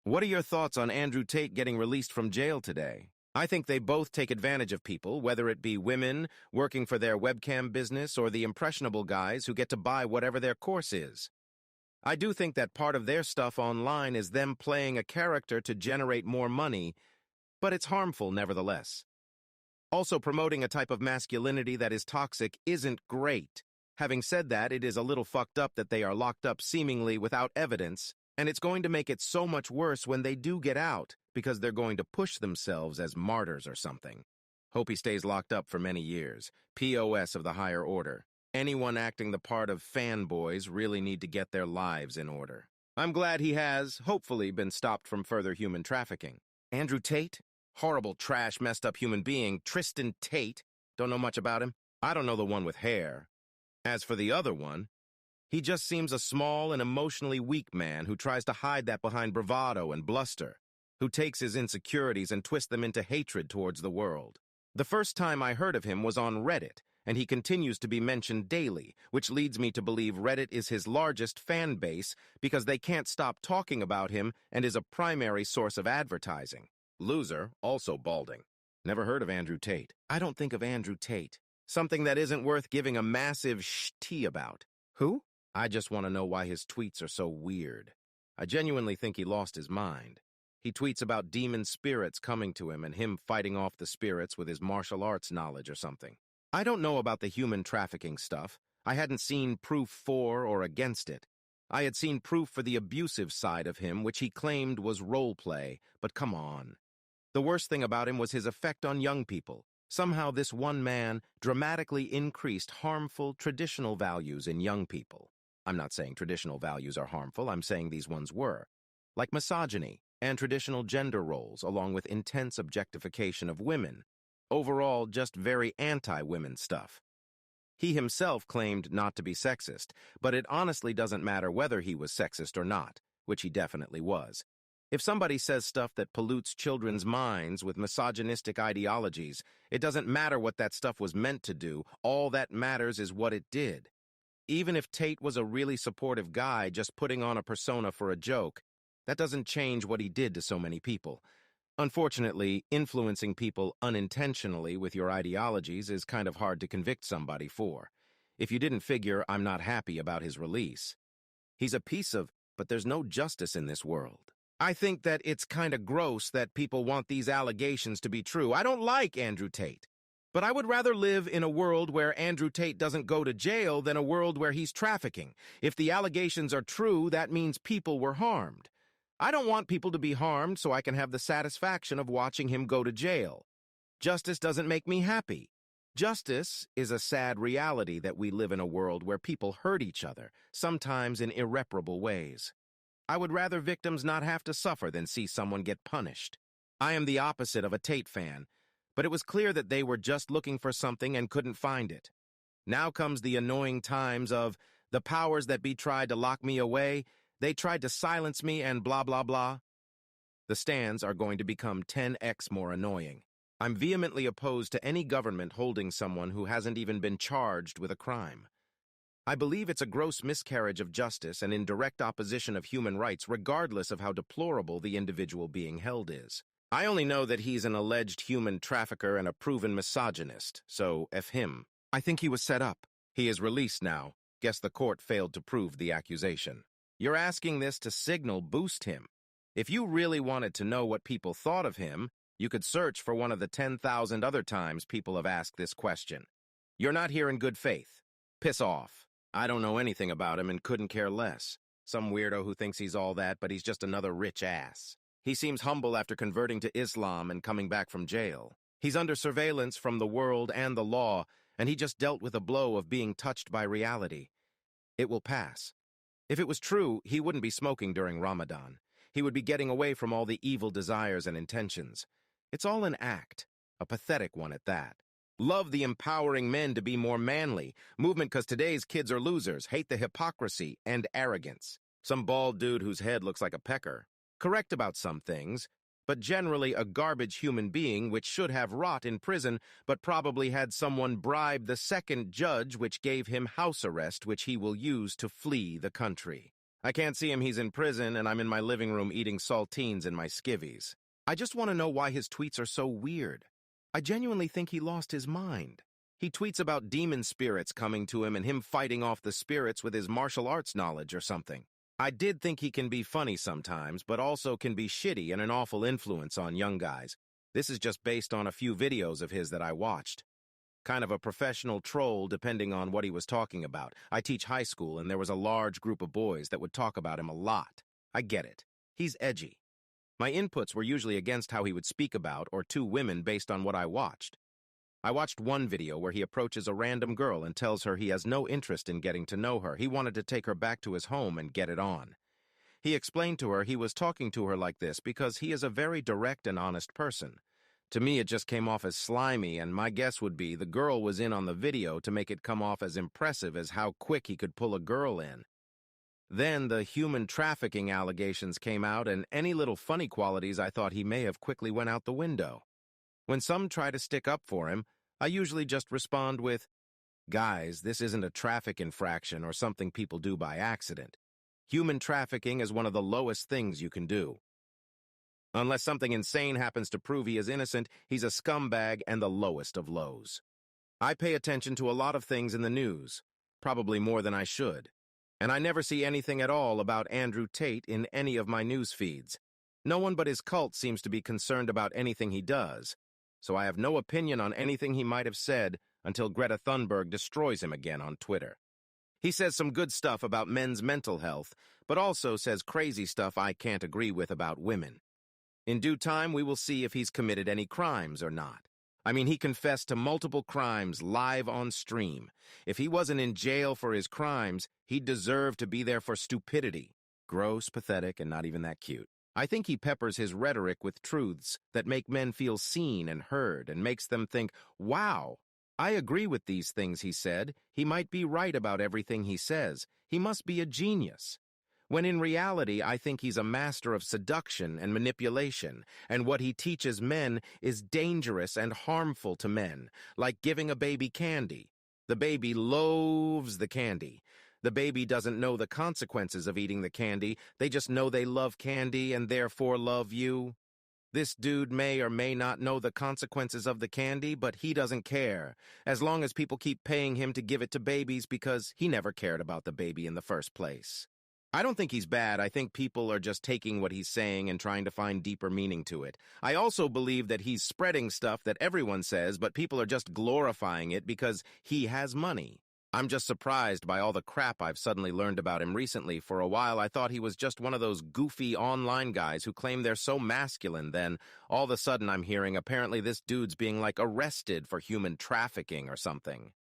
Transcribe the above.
What are your thoughts on Andrew Tate getting released from jail today? I think they both take advantage of people, whether it be women working for their webcam business or the impressionable guys who get to buy whatever their course is. I do think that part of their stuff online is them playing a character to generate more money, but it's harmful nevertheless. Also, promoting a type of masculinity that is toxic isn't great. Having said that, it is a little fucked up that they are locked up seemingly without evidence, and it's going to make it so much worse when they do get out, because they're going to push themselves as martyrs or something. Hope he stays locked up for many years. POS of the higher order. Anyone acting the part of fanboys really need to get their lives in order. I'm glad he has, hopefully, been stopped from further human trafficking. Andrew Tate? Horrible, trash, messed up human being. Tristan Tate. Don't know much about him. I don't know the one with hair. As for the other one, he just seems a small and emotionally weak man who tries to hide that behind bravado and bluster, who takes his insecurities and twists them into hatred towards the world. The first time I heard of him was on Reddit, and he continues to be mentioned daily, which leads me to believe Reddit is his largest fan base because they can't stop talking about him and is a primary source of advertising. Loser, also balding. Never heard of Andrew Tate. I don't think of Andrew Tate. Something that isn't worth giving a massive sh-t about. Who? I just want to know why his tweets are so weird. I genuinely think he lost his mind. He tweets about demon spirits coming to him and him fighting off the spirits with his martial arts knowledge or something. I don't know about the human trafficking stuff. I hadn't seen proof for or against it. I had seen proof for the abusive side of him, which he claimed was role play, but come on. The worst thing about him was his effect on young people. Somehow this one man dramatically increased harmful traditional values in young people. I'm not saying traditional values are harmful, I'm saying these ones were. Like misogyny and traditional gender roles, along with intense objectification of women. Overall, just very anti-women stuff. He himself claimed not to be sexist, but it honestly doesn't matter whether he was sexist or not, which he definitely was. If somebody says stuff that pollutes children's minds with misogynistic ideologies, it doesn't matter what that stuff was meant to do. All that matters is what it did. Even if Tate was a really supportive guy just putting on a persona for a joke, that doesn't change what he did to so many people. Unfortunately, influencing people unintentionally with your ideologies is kind of hard to convict somebody for. If you didn't figure, I'm not happy about his release. He's a piece of, but there's no justice in this world. I think that it's kind of gross that people want these allegations to be true. I don't like Andrew Tate, but I would rather live in a world where Andrew Tate doesn't go to jail than a world where he's trafficking. If the allegations are true, that means people were harmed. I don't want people to be harmed so I can have the satisfaction of watching him go to jail. Justice doesn't make me happy. Justice is a sad reality that we live in a world where people hurt each other, sometimes in irreparable ways. I would rather victims not have to suffer than see someone get punished. I am the opposite of a Tate fan, but it was clear that they were just looking for something and couldn't find it. Now comes the annoying times of, the powers that be tried to lock me away, they tried to silence me and blah blah blah. The stands are going to become 10x more annoying. I'm vehemently opposed to any government holding someone who hasn't even been charged with a crime. I believe it's a gross miscarriage of justice and in direct opposition of human rights regardless of how deplorable the individual being held is. I only know that he's an alleged human trafficker and a proven misogynist, so F him. I think he was set up. He is released now. Guess the court failed to prove the accusation. You're asking this to signal boost him. If you really wanted to know what people thought of him, you could search for one of the 10,000 other times people have asked this question. You're not here in good faith. Piss off. I don't know anything about him and couldn't care less. Some weirdo who thinks he's all that, but he's just another rich ass. He seems humble after converting to Islam and coming back from jail. He's under surveillance from the world and the law, and he just dealt with a blow of being touched by reality. It will pass. If it was true, he wouldn't be smoking during Ramadan. He would be getting away from all the evil desires and intentions. It's all an act, a pathetic one at that. Love the empowering men to be more manly. Movement because today's kids are losers, hate the hypocrisy and arrogance. Some bald dude whose head looks like a pecker. Correct about some things, but generally a garbage human being which should have rot in prison, but probably had someone bribe the second judge which gave him house arrest which he will use to flee the country. I can't see him, he's in prison, and I'm in my living room eating saltines in my skivvies. I just want to know why his tweets are so weird. I genuinely think he lost his mind. He tweets about demon spirits coming to him and him fighting off the spirits with his martial arts knowledge or something. I did think he can be funny sometimes, but also can be shitty and an awful influence on young guys. This is just based on a few videos of his that I watched. Kind of a professional troll depending on what he was talking about. I teach high school and there was a large group of boys that would talk about him a lot. I get it. He's edgy. My inputs were usually against how he would speak about or to women based on what I watched. I watched one video where he approaches a random girl and tells her he has no interest in getting to know her. He wanted to take her back to his home and get it on. He explained to her he was talking to her like this because he is a very direct and honest person. To me, it just came off as slimy, and my guess would be the girl was in on the video to make it come off as impressive as how quick he could pull a girl in. Then the human trafficking allegations came out, and any little funny qualities I thought he may have quickly went out the window. When some try to stick up for him, I usually just respond with, "Guys, this isn't a traffic infraction or something people do by accident. Human trafficking is one of the lowest things you can do. Unless something insane happens to prove he is innocent, he's a scumbag and the lowest of lows." I pay attention to a lot of things in the news, probably more than I should. And I never see anything at all about Andrew Tate in any of my news feeds. No one but his cult seems to be concerned about anything he does, so I have no opinion on anything he might have said until Greta Thunberg destroys him again on Twitter. He says some good stuff about men's mental health, but also says crazy stuff I can't agree with about women. In due time, we will see if he's committed any crimes or not. I mean, he confessed to multiple crimes live on stream. If he wasn't in jail for his crimes, he'd deserve to be there for stupidity. Gross, pathetic, and not even that cute. I think he peppers his rhetoric with truths that make men feel seen and heard and makes them think, wow, I agree with these things he said. He might be right about everything he says. He must be a genius. When in reality, I think he's a master of seduction and manipulation, and what he teaches men is dangerous and harmful to men, like giving a baby candy. The baby loathes the candy. The baby doesn't know the consequences of eating the candy. They just know they love candy and therefore love you. This dude may or may not know the consequences of the candy, but he doesn't care, as long as people keep paying him to give it to babies because he never cared about the baby in the first place. I don't think he's bad. I think people are just taking what he's saying and trying to find deeper meaning to it. I also believe that he's spreading stuff that everyone says, but people are just glorifying it because he has money. I'm just surprised by all the crap I've suddenly learned about him recently. For a while, I thought he was just one of those goofy online guys who claim they're so masculine. Then, all of a sudden, I'm hearing apparently this dude's being, like, arrested for human trafficking or something.